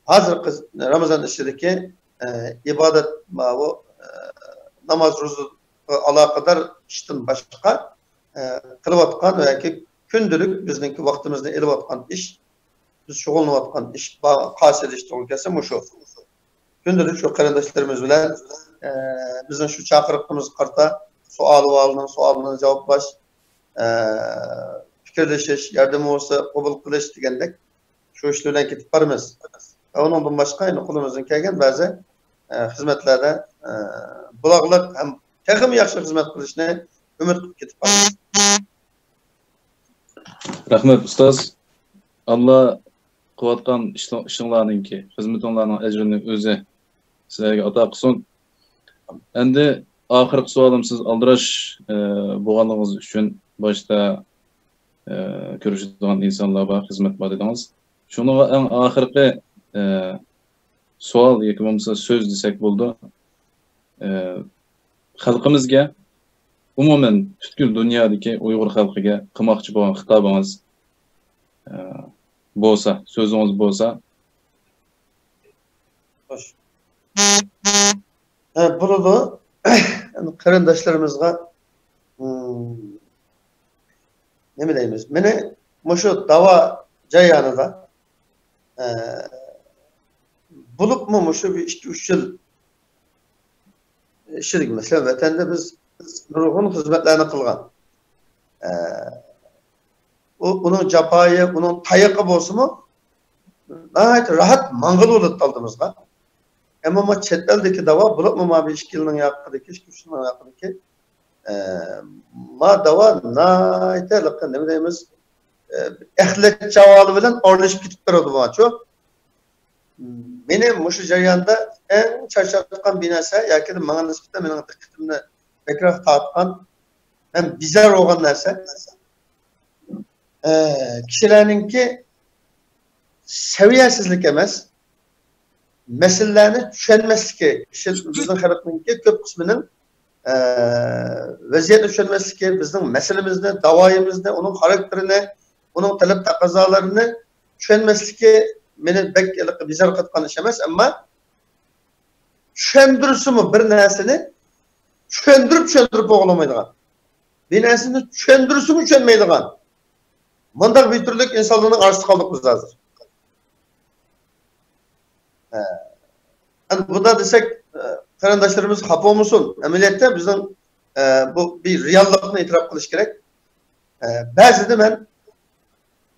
Hazır Ramazan işindeki ibadet bu namaz ruzu alakadar işten başka kılıvatkan veya ki kündürük bizimki vaktimizde elivatkan iş biz şoğulunvatkan iş kasir işte olurken şu kündürük şu kardeşlerimiz bilen bizim şu çakırıklığımız karta sualına cevaplaş fikirleşiş, yardım olsa kabul kılış degendek şu işlerden ketip barımız. Ondan başka okulumuzun kelgen bazı hizmetlerde bulaklık hem tekim yaxşı hizmet kılışını ümit ketip barımız. Rahmet ustaz. Allah kıvatkan işinlarınki, hizmetinlarının ecrini özü sizlerge ata kılsın. Endi ahirki sualım siz aldıraş boğanlığınız üçün başta görüşüdüğün insanlara hizmet var dediniz. Şunu en ahirki sual yoki bo'lmasa söz desek bo'ldi. Xalqimizga umuman butkul dunyodagi Uyg'ur xalqiga qilmoqchi bo'lgan xitobingiz bo'lsa, so'zingiz bo'lsa. Hoş. Bunu qarindoshlarımızga ne bileymiz? Mene şu dava jayanida bulup mu şu bir 2-3 yıl işledik mesela vatanda biz nurg'un hizmetlerini kılgan. Onun japayı, onun tayakı olsun mu? Rahat mangıl olup aldığımızda. Ama chet eldeki dava bulup mu ma bir 2 yılın yakındaki, 2-3 yılın yakındaki ma dava naytelikten ne bileyimiz ehlek çavalı bilen orleşip gitip duruyordu bana çok. Benim muşu jarayonda en charchatgan bir narsa yoki manga nisbatan mening diqqatimni ko'proq tortgan, men bizar bo'lgan narsa kishilarningki saviyasizlik emas, masalalarni tushunmasligi, bizning xalqningki ko'p qismining vaziyatni tushunmasligi, bizning masalamizni, davoyimizni, uning xarakterini, uning talab taqozolarini tushunmasligi meni bek bizar qilgan ish emas, ammo tushundirsimi bir narsani tushundirib bo'lmaydigan. Bir narsani tushundirsimi tushunmaydigan. Bunday bir türlük insanların arasında kaldık biz hazır. Yani bunda desek karandaşlarımız hap olmuşsun. Ameliyette bizden bu bir reallıkını itiraf kılış gerek. Bazı da ben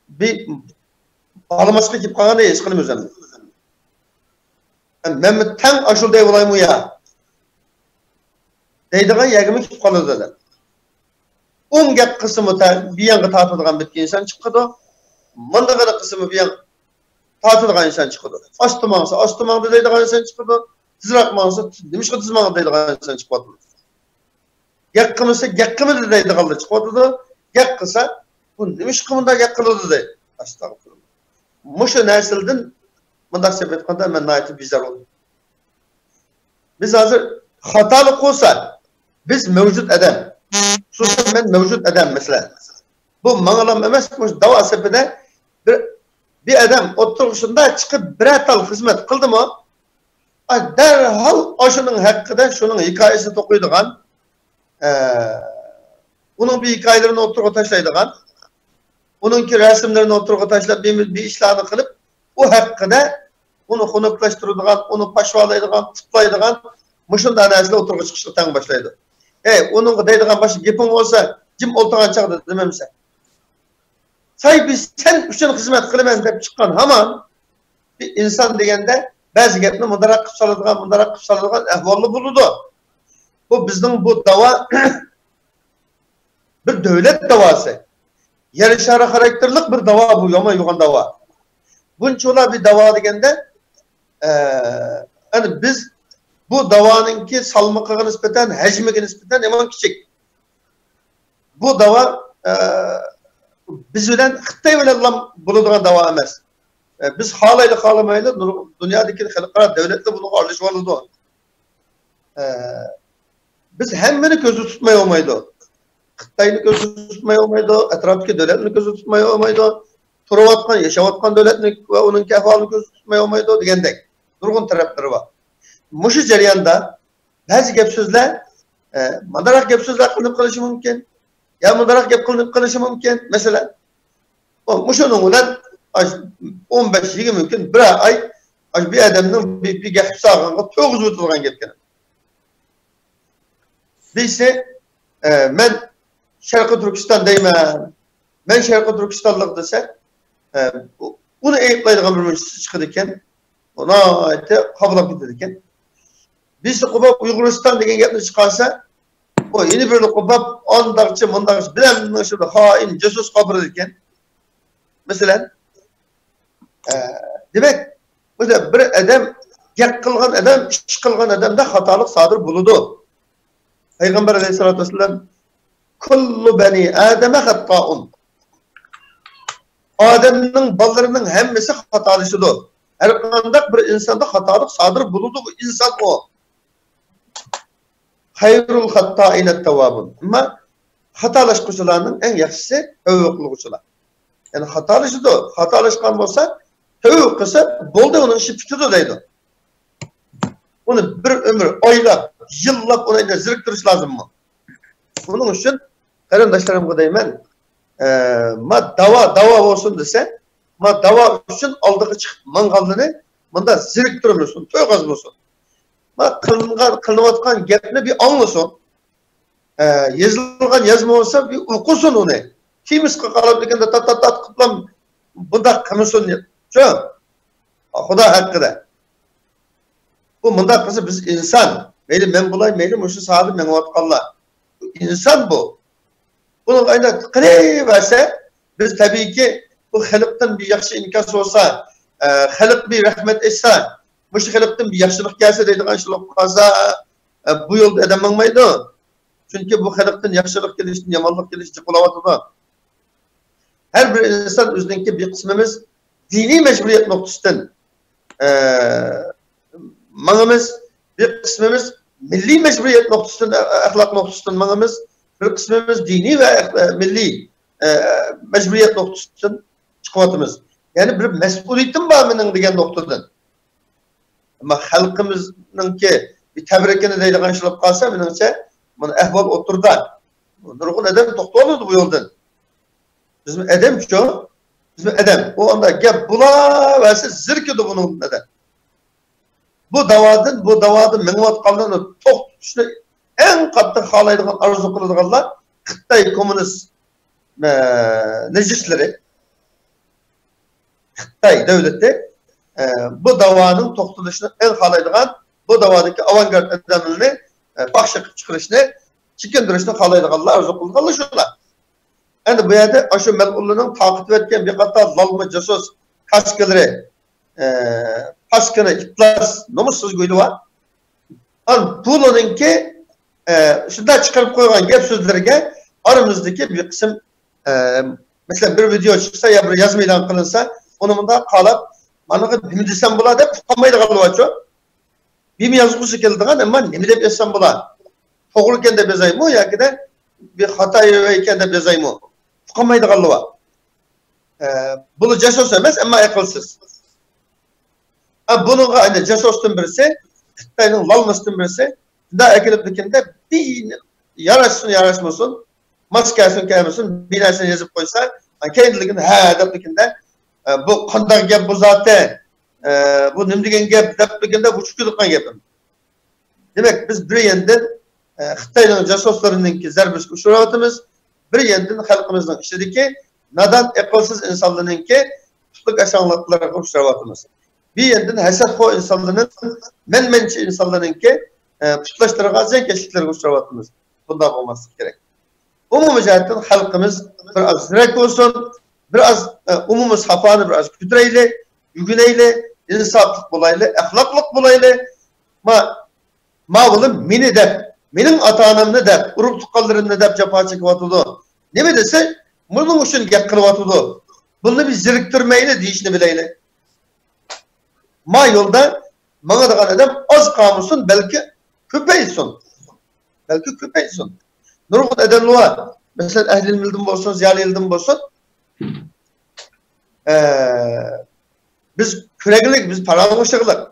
bir ağlamasına gidip kalan değil, sıkılım üzerinde. Ben tam aşıl değil olayım ya. Deydiğen yerime gidip kalır dedi. 10 gap kısmı bir yana tartılgan bir insan çıkıyordu. Mandagana kısmı bir yana tartılgan insan çıkıyordu. Astımağınsa deydiğen insan çıkıyordu. Tızrakmağınsa demiş ki tızmağın deydiğen insan çıkıyordu. Yakkımısa yakkımı deydiğen çıkıyordu. Yakkısa bu demiş kımında yakkılıyordu dey. Astagfirullah. Muşu nesilden bundan sebep kadar ben naiti bizar oldum. Biz hazır hatalık olsa biz mevcut edem. Susun ben mevcut edem mesela. Bu mağalam emas, bu dava sepede bir adam oturuşunda çıkıp bir atal hizmet kıldı mı? Derhal aşının hakkında şunun hikayesini tokuyduğun, onun bir hikayelerini oturup taşlaydıgan, onunki resimlerini oturup taşlayıp bir işlerini kılıp, o hakkında onu konuklaştırdıgan, onu paşvalaydıgan, tutlaydıgan, muşunda anasıyla oturup çıkışlıktan başlaydı. Onun deydiğen başı gepin olsa, kim oltağın çağdı dememse. Say biz sen üçün hizmet kılımaz deyip çıkan haman bir insan degende bazı gepini mudarak kıpsalıdığan ehvallı buludu. Bu bizden bu dava bir devlet davası. Yarışarı karakterlik bir dava bu, yama yugan dava. Bunçola bir dava degende yani biz bu davanınki salmakaga nispeten, hacmiga nispeten eman kichik. Bu dava biz bilen Xitoy bilan bo'ladigan dava emas. Biz xalamayli dunyodagi xalqaro davlatlar buni aralashib oladi. Biz hammani ko'zda tutmay olmaydi. Xitoyni ko'zda tutmay olmaydi, atrofdagi davlatni ko'zda tutmay olmaydi, turayotgan, yashayotgan davlatni va uning ahvolini ko'zda tutmay olmaydi degandek nurg'un taraflari bor. Muşu jarayonda bazı gap so'zlar madarak gap so'zlar qilinib qilishi mumkin. Ya madarak gap qilinib qilishi mumkin. Mesela muşunun bilan 15-20 kun bir ay bir adamning bir gap sağğanğa to'g'riz o'tilgan gapkan. Deyse men Sharqiy Turkiston deyman. Men Sharqiy Turkistonlik desa uni ayıplaydigan bir müşteri chiqadi ekan. Ona aytdi, qablab ketadi ekan. Biz Qubab Uyg'uriston degan gapni chiqarsa, o yeni bir Qubab ondaqchi mundaqchi bilan shu xoin jasus qabr ekan. Masalan, demak, bu bir adam gap qilgan adam, ish qilgan odamda xatolik sodir bo'ladi. Payg'ambar alayhisolatu vasallam kullu bani adama xatoun. Odamning bolalarining hammasi xatolisidir. Her qanday bir insanda xatolik sodir bo'ladi, bu inson o. Hayrul hatta'ine tevvabun. Ama hatalaşkıcılarının en yaxşisi tevvukluğucular. Yani hatalaşkan olsa tevvuklusu bolda onun şiftidir deydi. Onu bir ömür, oylap, yıllap ona zirktiriş lazım mı? Bunun için kardeşlerim deyim ma dava olsun dese, ma dava için aldığı çıkıp mangalını bunda zirktirmiyorsun, tövgazmıyorsun. Kılınatkan gapni bir anlasın. Yazılgan yazma olsa bir okusun onu. Kimiz qalab degende tat qıplam bunda qımısın. Şu. Xudo haqqida. Bu bunda qısı biz insan. Meyli men bulay, meyli muşu sahibi men vatqanlar. İnsan bu. Bunun ayna qilay verse biz tabii ki bu xalqdan bir yaxshi imkon olsa halk bir rahmet etsa, bu halktan bir yaxşılık gelse deydiğin şuluk kalsa bu yolda edememaydı. Çünkü bu halktan yaxşılık gelişti, yamanlık gelişti, kulavatıda. Her bir insan özündeki bir kısmımız dini mecburiyet noktasından manımız, bir kısmımız milli mecburiyet noktasından, ahlak noktasından manımız, bir kısmımız dini ve milli mecburiyet noktasından çıkıvatımız. Yani bir mesuliyetin bağımının diyen noktadan. Ama halkımızın ki bir tebrekini deydiğin şılıp kalsa benimce bunu ehval oturda. Nurgun edem toktu olurdu bu yoldan. Bizim edem şu, bizim edem. O anda gel bula verse zirkedi bunun neden. Bu davadın menuat kaldığını tok tutuşunu en katlı halaydıgan arzu kılıdıganlar Xitay komünist necişleri Xitay devleti bu davanın tok tutuşunu en halaydıgan bu davadaki avantgard edemini bakşakıp çıkırışını çikindirişini halaydıganlar arzu kılıdıganlar şunlar. Yani bu yerde aşı mel'ulunun takip etken bir kata lalma casus kaskıları paskını itlas nomussuz göydü var. Bunun ki şunda çıkarıp koyulan gep sözlerine aramızdaki bir kısım mesela bir video çıksa ya bir yazma ilan kılınsa onun da kalıp bana bir desem bula deyip tutanmaydı kalıp açıyor. Bir mi yazgısı geldiğin ama ne mi deyip yazsam bula. Toğulken de bezayım o ya ki de bir hata yöveyken de bezayım o. Tutanmaydı kalıp. Bunu casus emez ama akılsız. Bunun aynı casos'un birisi, Xitay'ın lalmasının birisi, daha ekilip dikinde bir yaraşmasın, maskasını kaymasın, binasını yazıp koysa, kendiliğinde deyip dikinde, bu kandan gep bu zaten, bu nimdigen gep deyip dikinde bu çıkıyorduktan gepim. Demek biz bir yandan Xitay'ın casoslarındaki zerbis kuşuratımız, bir yandan halkımızın işlediki, nadan ekılsız insanlarınki tutluk aşağılıklara kuşuratımız. Bir yandan hesap o insanların, menmençi insanların ki tutlaştırılan zenkeşlikleri kuşuravatımız. Bundan olması gerek. Umumi zaten halkımız biraz zirek olsun, biraz umumi safanı biraz kütreyle, yügüneyle, insaflık bulayla, ahlaklık bulayla, mağılım mini dep, benim ata-anam ne dep, urup tukallarım ne dep capa çekıvatıdı. Ne mi dese, bunun için gep kılıvatıdı. Bunu bir ziriktirmeyle deyişini bileyle. Ma yolda bana da adam az kamusun belki köpeysin. Belki köpeysin. Nurgun edenli var. Mesela ehl-i ildim olsun, ziyali ildim olsun. Biz küregilik, biz paramışlıklık.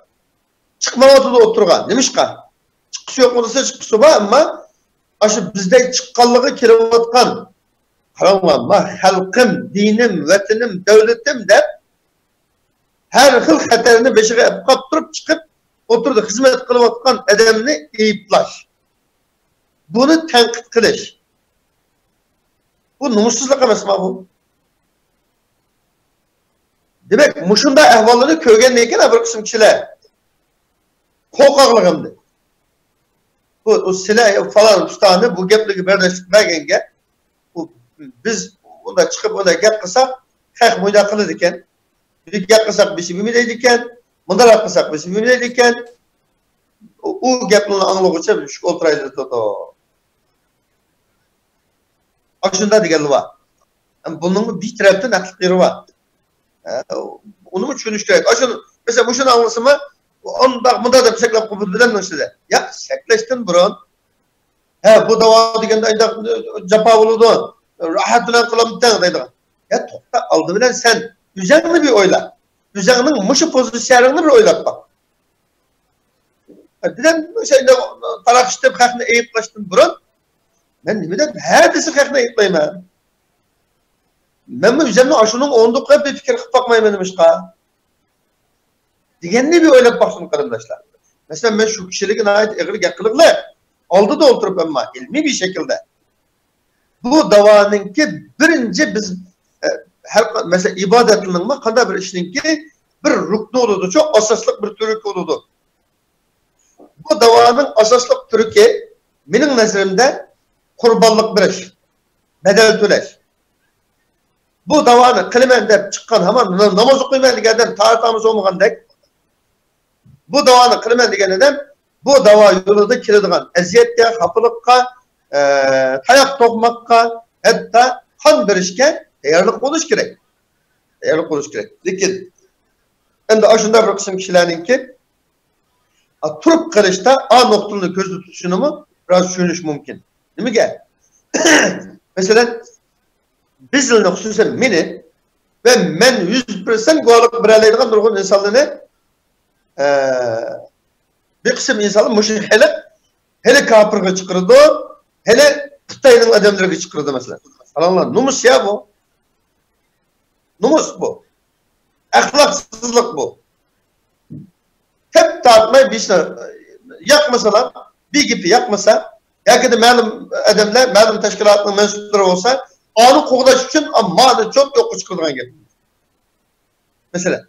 Çıkmamadı da oturgan. Demiş ka? Çıkısı yok olursa çıkısı var ama aşı bizde çıkkallığı kirevatkan. Karanlanma, halkım, dinim, vetinim, devletim de her hıl xaterini beşiğe kaptırıp çıkıp oturdu hizmet kılıp atkan edemini eyiplar. Bunu tenkit kılış. Bu numussuzluk emas mı bu? Demek muşunda ehvalını köygen neyken bir kısım kişiler. Korkaklık bu silah falan tutanı bu gepligi berdeşlik vergenge biz onda çıkıp onda gep kısak hek muyda kılıd iken bir gep kısak bir şey bilmeydi iken bunlar kısak bir şey bilmeydi iken o geplini anlık uça bir şu oturaydı toto. Aşında digelli var. Bunun bir taraftan aklıkları var. Onu mu düşünüştürek? Aşın mesela bu şunu anlısı mı? Onda bunda da bir şekilde kubudulan işte. Ya sekleştin burun. Bu dava digende capa buludu. Rahatına kılamıdan dedi. Ya topta aldı bilen sen üzerine bir oyla. Üzerinin muşu pozisyonunu bir oylat bak. Dedim şeyde tarak işte kalkını eyiplaştın burun. Ben nimeden her desi kalkını eyiplayayım ben. Ben bu üzerine aşının ondukla bir fikir kıp bakmayayım demiş ka. Digenli bir oylat baksın arkadaşlar. Mesela ben şu kişiliğine ait eğri yakılıklı aldı da oturup ama ilmi bir şekilde. Bu davanın ki birinci biz mesela ibadetinin mi kadar bir işinin ki bir ruknu olurdu. Çok asaslık bir türük olurdu. Bu davanın asaslık türüki benim nezdimde kurbanlık bir iş. Bedel töleş. bu davani kılmen dep çıkan hemen namaz okuyman degan adam tartamiz olmagandek. Bu davani kılmen degan adam bu dava yolunda keladigan eziyetga, xafalıkka, tayak tokmakka, hatta kan berishga tayyorlik bo'lish kerak. Tayyorlik bo'lish kerak. Lekin endi ashunda bir qism kishilarningki turib qilishda A nuqtani ko'zda tutishini biraz tushunish mumkin. Nimaga? Masalan, bizning xususan meni ve men 100% guvohlik beradigan nurg'un insonlarni bir qism insonlar mush hele kafirga chiqirdi, hele Xitoyning odamlariga chiqirdi masalan. Alanglar numus ya bu. Numus bu. Ahlaksızlık bu. Hep tartmayı bir şey yakmasalar, bir gibi yakmasa, ya da malum adamlar, malum teşkilatının mensupları olsa, onu kovulaş için ama çok yok çıkılan gibi. Mesela,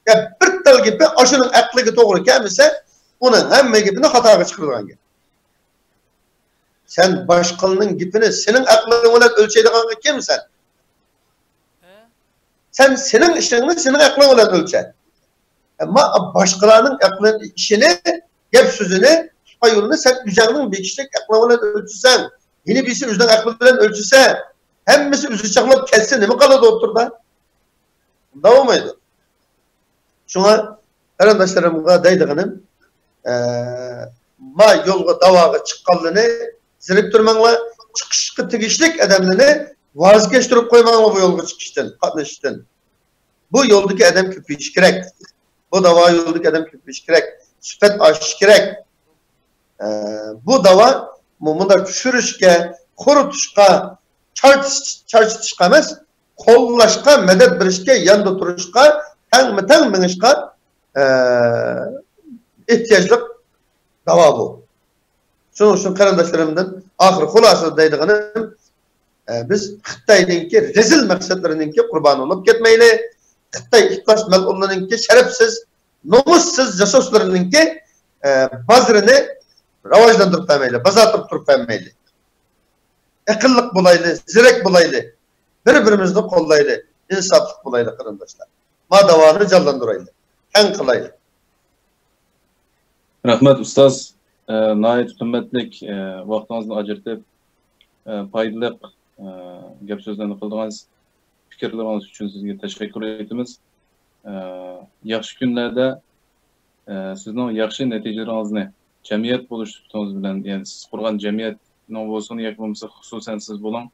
ya bir tal gibi aşının aklığı doğru gelmese, onun hemen gibini hata çıkılan gibi. Sen başkalının gibini, senin aklını ölçeydiğin kim sen? Sen senin işini senin aklınla ölçer. Ama başkalarının aklının işini, gep sözünü, yolunu sen üzerinin bir kişilik aklınla ölçürsen, yeni birisi üzerinin aklıyla ölçürse, hemmisi üzü çakılıp kesse ne mi kaladı oturda? Devam mıydı? Şuna arkadaşlarımıza deydiğinin ma yolga davaga çıqqanlığını zirip durmanla çıkışkı tigişlik adamlarını vazgeçtirip koymanla bu yolga çıkıştın, katlaştın. Bu yoldaki adam köpüş gerek. Bu dava yoldaki adam köpüş gerek. Süpet aşış gerek. Bu dava mumunda düşürüşke, korutuşka, çarçıtışka emez, kollaşka, medet birişke, yanda turuşka, ten minişka ihtiyaçlık dava bu. Şunun için kardeşlerimden ahir hulasa deydiğini biz Xitay'daki rezil maksatlarınınki kurban olup gitmeyli. Xitay ihtiyaç melunlarınki şerefsiz, nomussuz casuslarınınki bazırını ravaşlandırıp vermeyli, bazatıp durup vermeyli. Akıllık bulaylı, zirek bulaylı, birbirimizni kollaylı, insaflık bulaylı kardeşler. Ma davanı canlandıraylı, en kılaylı. Rahmet Ustaz, nayet kıymetlik vaktinizni ajırtıp paydalı gap sözlerini kıldığınız fikirleriniz için sizge teşekkür etimiz. Yaxşı günlerde sizin yaxşı neticeleriniz ne? Cemiyet buluştuğunuz bilen, yani siz kurgan cemiyet ne olsun yakmamızı hususen siz bulan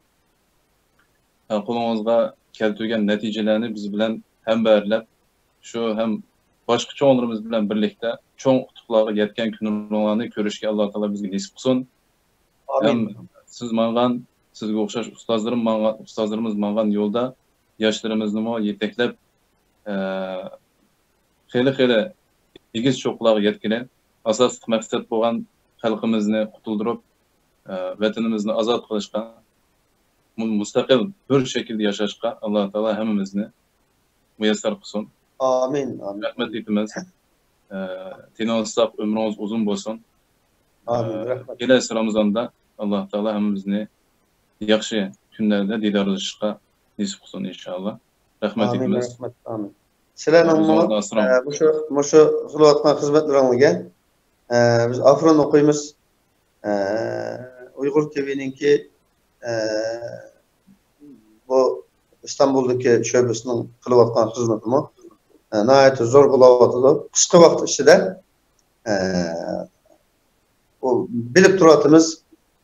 kolunuzga keltirgen neticelerini biz bilen hem berlep, şu hem başka çoğunlarımız bilen birlikte çoğun kutuklara yetken günlerini görüşke Allah Teala bizge nasip kılsın. Hem siz mangan, sizge okşaş ustazlarımız mangan yolda yaşlarımızı yeteklep xeyli egiz çoğulara yetkili asaslık maksat boğan halkımızı kutuldurup vatanımızı azat kılışka müstakil bir şekilde yaşaşka Allah Teala hemimizni müyesser kılsın. Amin. Rahmet etimiz. Tinalsak ömrümüz uzun olsun. Amin. Gelesi Ramazan'da Allah Teala hemimizni yaxşı günlerde didarlaşışka nasip kılsın inşallah. Rahmet etimiz. Amin. Sizlerle şu kılıvatkan hizmetlerini biz Afron okuyumuz. Uygur TV'ninki bu İstanbul'daki şöbesinin kılıvatkan hizmetimi nayet zor bulavatıdı. Kısa vakit içinde bilip duratımız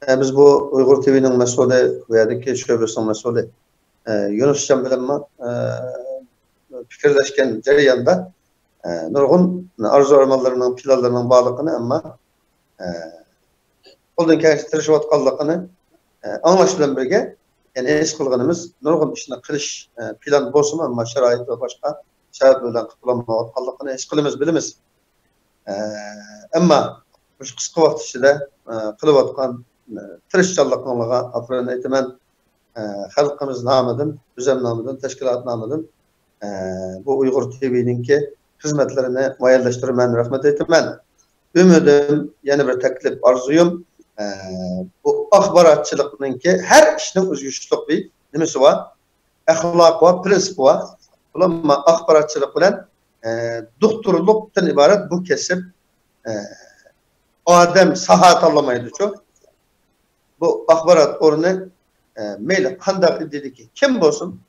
biz bu Uygur TV'nin mesulü veya şöbesinin mesulü Yunus Can bilinme fikirleşken cereyanda nurgun arzu armalarının planlarının bağlılığını ama ondan kendisi tırışıvat kallıqını anlaşılan birge yani es kılgınımız nurgun işine kılış plan bolsun ama şerait ve başka sebeplerden kıtılanma kallıqını es kılımız bilimiz ama bu kısa vakit içinde kılıvatkan tırışçallıqınlığa afran eğitimen halkımız namıdın, düzen namıdın, teşkilat namıdın bu Uygur TV'ninki hizmetlerine mayallaştırman rahmet etmen. Ümidim, yeni bir teklif arzuyum. Bu akbaratçılıkınki her işinin özgürlük bir nimesi var. ahlak ve prensip var. Ama akbaratçılık bilen doktorluktan ibaret bu kesip adem sahat anlamaydı çok. Bu akbarat orunu meyli kandak dedi ki kim olsun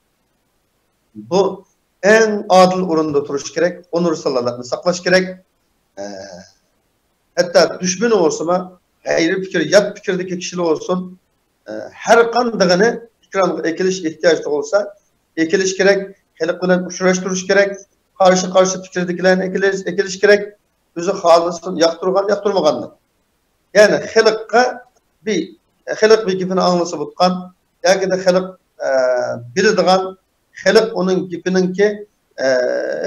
bu en adil orunda duruş gerek, onur sallalarını saklaş gerek. Hatta düşman olsun, hayır fikir, yat fikirdeki kişiler olsun, her kandığını ikram ekiliş ihtiyaç olsa ekiliş gerek, helikle uçuraştırış gerek, karşı fikirdekilerin ekiliş gerek, bizi halısın, yaktırmaganlık. Yani helik bir gipini anlısı butkan, yani de helik bildiğin, helik onun gipinin ki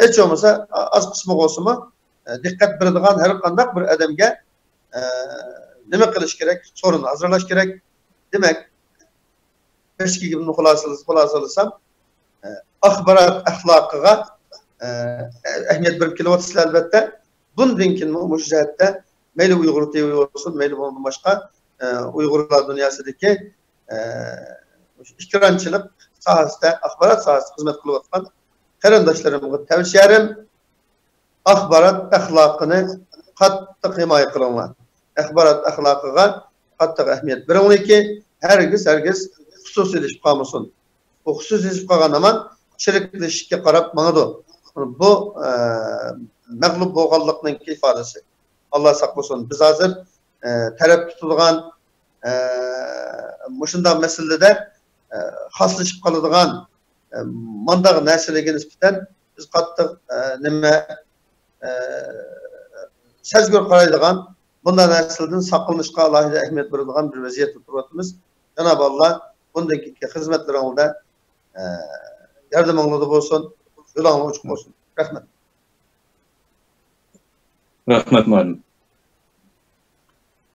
hiç olmasa az kısmı olsun dikkat bildiğin her kandak bir adamga nima qilish gerek, sorunu hazırlaş gerek. Demek eski gibi xulasalasam axbarat ahlakıga ehmiyet berip kelyapsizlar albatta. Bundan keyin mush jihatda mayli Uyg'ur TV olsun, mayli boshqa Uyg'urlar dunyosidagi ikkilanchilik sohasida, axborot sohasida xizmat qilayotgan qarindoshlarimga tavsiyalarim axborot axloqini qattiq himoya qilinglar. Axborot axloqiga qattiq ahamiyat beringlar. Herkes xususiylashib qolmasin. Bu xususiylashib qolgan zaman chiriklashishga qarab mangadi. Bu mag'lub bo'lganlikning ifodasi. Alloh saqlasin. Biz hozir taraf tutilgan mushunday masalada xoslashib qoladigan mandaq narsalarga nisbatan biz qattiq nima sezgir qaraydigan bundan narsalardan saqlanishga alohida ahamiyat beradigan bir vaziyatda turibmiz. Cenab-ı Allah bundaki hizmetlerimizde yardımınızda olsun, yolunuz açık olsun. Rahmet. Rahmet muallim.